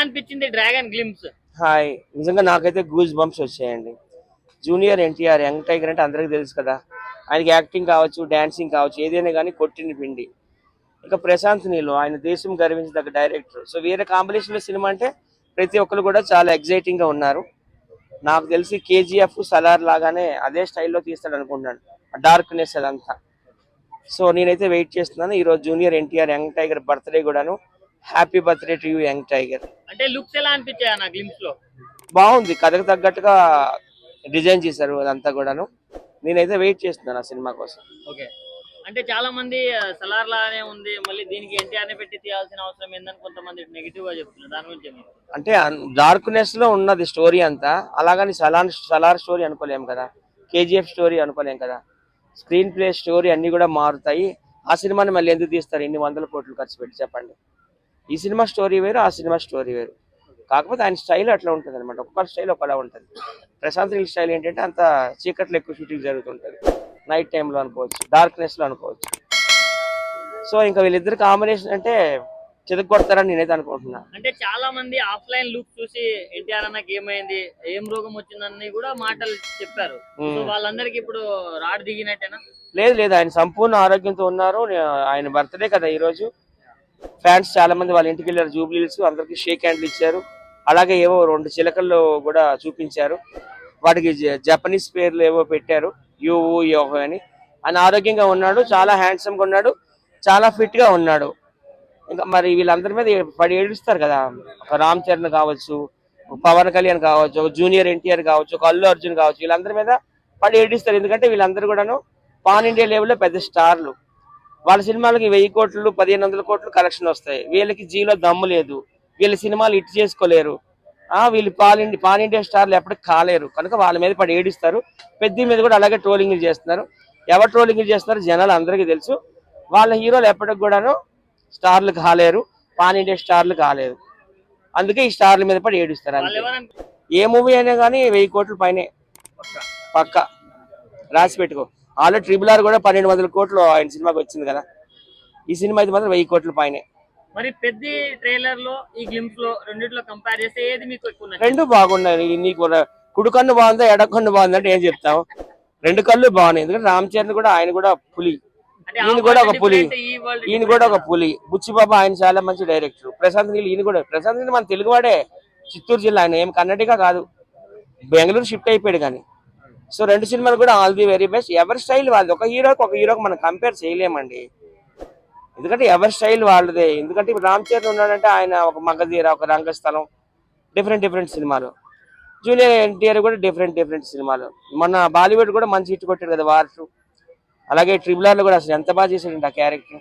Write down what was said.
అనిపించింది dragon glimpse? Hi, నిజంగా నాకైతే గూస్ బంప్స్ వచ్చాయండి. జూనియర్ ఎన్టీఆర్ యంగ్ టైగర్ అంటే అందరికీ తెలుసు కదా. ఆయనకి యాక్టింగ్ కావచ్చు, డాన్సింగ్ కావచ్చు, ఏదైనా కానీ కొట్టిన పిండి. ఇంకా ప్రశాంత్ నీళ్ళు ఆయన దేశం గర్వించదగ్గ డైరెక్టర్. సో వేరే కాంబినేషన్లో సినిమా అంటే ప్రతి ఒక్కరు కూడా చాలా ఎగ్జైటింగ్గా ఉన్నారు. నాకు తెలిసి కేజీఎఫ్ సలార్ లాగానే అదే స్టైల్లో తీస్తాడు అనుకుంటున్నాను, డార్క్నెస్ అదంతా. సో నేనైతే వెయిట్ చేస్తున్నాను. ఈరోజు junior NTR young tiger birthday కూడాను. Happy birthday to you young tiger. అంటే లుక్స్ ఎలా అనిపించాయి అన్న గ్లిమ్స్ లో? బాగుంది, కథకు తగ్గట్టుగా డిజైన్ చేశారు అదంతా కూడాను. నేనైతే వెయిట్ చేస్తున్నాను ఆ సినిమా కోసం. ఓకే. అంటే చాలా మంది సలార్ లానే ఉంది, మళ్ళీ దీనికి ఎన్టీఆర్ ని పెట్టి తీయాల్సిన అవసరం ఏందని కొంతమంది నెగిటివ్ గా చెప్తున్నారు. దాని గురించి ఏమి? అంటే డార్క్నెస్ లో ఉన్నది స్టోరీ అంతా, అలాగని సలార్ స్టోరీ అనుకోలేం కదా, కేజీఎఫ్ స్టోరీ అనుకోలేం కదా. స్క్రీన్ ప్లే స్టోరీ అన్ని కూడా మారుతాయి. ఆ సినిమాని మళ్ళీ ఎందుకు తీస్తారు ఇన్ని వందల కోట్లు ఖర్చు పెట్టి చెప్పండి. ఈ సినిమా స్టోరీ వేరు, ఆ సినిమా స్టోరీ వేరు. కాకపోతే ఆయన స్టైల్ అట్లా ఉంటుంది అనమాట, ఒక్కొక్క స్టైల్ ఒకలా ఉంటుంది. ప్రశాంత్ నీల్ స్టైల్ ఏంటంటే అంత చీకట్లో ఎక్కువ షూటింగ్ జరుగుతుంటుంది, నైట్ టైంలో అనుకోవచ్చు, డార్క్నెస్లో అనుకోవచ్చు. సో ఇంకా వీళ్ళిద్దరు కాంబినేషన్ అంటే చెదగొడతారని నేనైతే అనుకుంటున్నా. అంటే చాలా మంది ఆఫ్లైన్ లుక్ చూసి ఎన్టీఆర్ అన్నకి ఏమైంది, ఏం రోగం వచ్చిందని కూడా మాటలు చెప్పారు. సో వాళ్ళందరికి ఇప్పుడు రాడ్ దిగినట్టేనా? లేదు లేదు, ఆయన సంపూర్ణ ఆరోగ్యంతో ఉన్నారు. ఆయన బర్త్డే కదా ఈరోజు. ఫ్యాన్స్ చాలా మంది వాళ్ళ ఇంటికి వెళ్ళారు, జూబ్లీస్ అందరికి షేక్ హ్యాండ్లు ఇచ్చారు. అలాగే ఏవో 2 చిలకల్లో కూడా చూపించారు, వాటికి జపనీస్ పేర్లు ఏవో పెట్టారు, యువు యోహో అని. ఆయన ఆరోగ్యంగా ఉన్నాడు, చాలా హ్యాండ్సమ్గా ఉన్నాడు, చాలా ఫిట్గా ఉన్నాడు. ఇంకా మరి వీళ్ళందరి మీద పడి ఏడుస్తారు కదా, ఒక రామ్ చరణ్ కావచ్చు, పవన్ కళ్యాణ్ కావచ్చు, జూనియర్ ఎన్టీఆర్ కావచ్చు, ఒక అల్లు అర్జున్ కావచ్చు, వీళ్ళందరి మీద పడి ఏడుస్తారు. ఎందుకంటే వీళ్ళందరూ కూడాను పాన్ ఇండియా లెవెల్లో పెద్ద స్టార్లు. వాళ్ళ సినిమాలకి 1000 కోట్లు 1500 కోట్లు కలెక్షన్ వస్తాయి. వీళ్ళకి జీలో దమ్ము లేదు, వీళ్ళ సినిమాలు హిట్ చేసుకోలేరు. వీళ్ళు పాన్ ఇండియా స్టార్లు ఎప్పటికి కాలేరు, కనుక వాళ్ళ మీద పడి ఏడిస్తారు. పెద్ద మీద కూడా అలాగే ట్రోలింగ్లు చేస్తున్నారు. ఎవరు ట్రోలింగ్లు చేస్తున్నారు జనాలు అందరికీ తెలుసు. వాళ్ళ హీరోలు ఎప్పటికి కూడాను స్టార్లు కాలేరు, పాన్ ఇండియా స్టార్లు కాలేరు. అందుకే ఈ స్టార్ల మీద పడి ఏడుస్తారు. ఏ మూవీ అయినా కానీ 1000 కోట్ల పైనే పక్క రాసి పెట్టుకో. ఆల్రెడీ RRR కూడా 1200 కోట్లు ఆయన సినిమాకి వచ్చింది కదా. ఈ సినిమా అయితే మాత్రం 1000 కోట్ల పైనే. మరి పెద్ద ట్రైలర్ లో ఈ గ్లిమ్స్ లో రెండిట్లో కంపేర్ చేస్తే ఏది మీకు ఎక్కువ నచ్చింది? రెండు బాగున్నాయి. నీకు కుడి కన్ను బాగుందా ఎడ కన్ను బాగుందా అంటే ఏం చెప్తావు? 2 కళ్ళు బాగున్నాయి. ఎందుకంటే రామ్ చరణ్ కూడా, ఆయన కూడా పులి, ఈయన కూడా ఒక పులి, ఈయన కూడా ఒక పులి. బుచ్చిబాబు ఆయన చాలా మంచి డైరెక్టర్. ప్రశాంత్ నీల్ ఈయన కూడా, ప్రశాంత్ నీల్ మన తెలుగువాడే, చిత్తూరు జిల్లా, ఆయన ఏం కన్నడిగా కాదు, బెంగళూరు షిఫ్ట్ అయిపోయాడు కానీ. సో 2 సినిమాలు కూడా ఆల్ ది వెరీ బెస్ట్. ఎవరి స్టైల్ వాళ్ళది, ఒక హీరోకి మనం కంపేర్ చేయలేమండి, ఎందుకంటే ఎవరి స్టైల్ వాళ్ళదే. ఎందుకంటే ఇప్పుడు రామ్ చరణ్ ఉన్నాడంటే ఆయన ఒక మగధీర, ఒక రంగస్థలం, డిఫరెంట్ సినిమాలు. జూనియర్ ఎన్టీఆర్ కూడా డిఫరెంట్ సినిమాలు. మొన్న బాలీవుడ్ కూడా మంచి హిట్ కొట్టాడు కదా, వార్ 2. అలాగే RRR లో కూడా అసలు ఎంత బాగా చేశాడండి ఆ క్యారెక్టర్.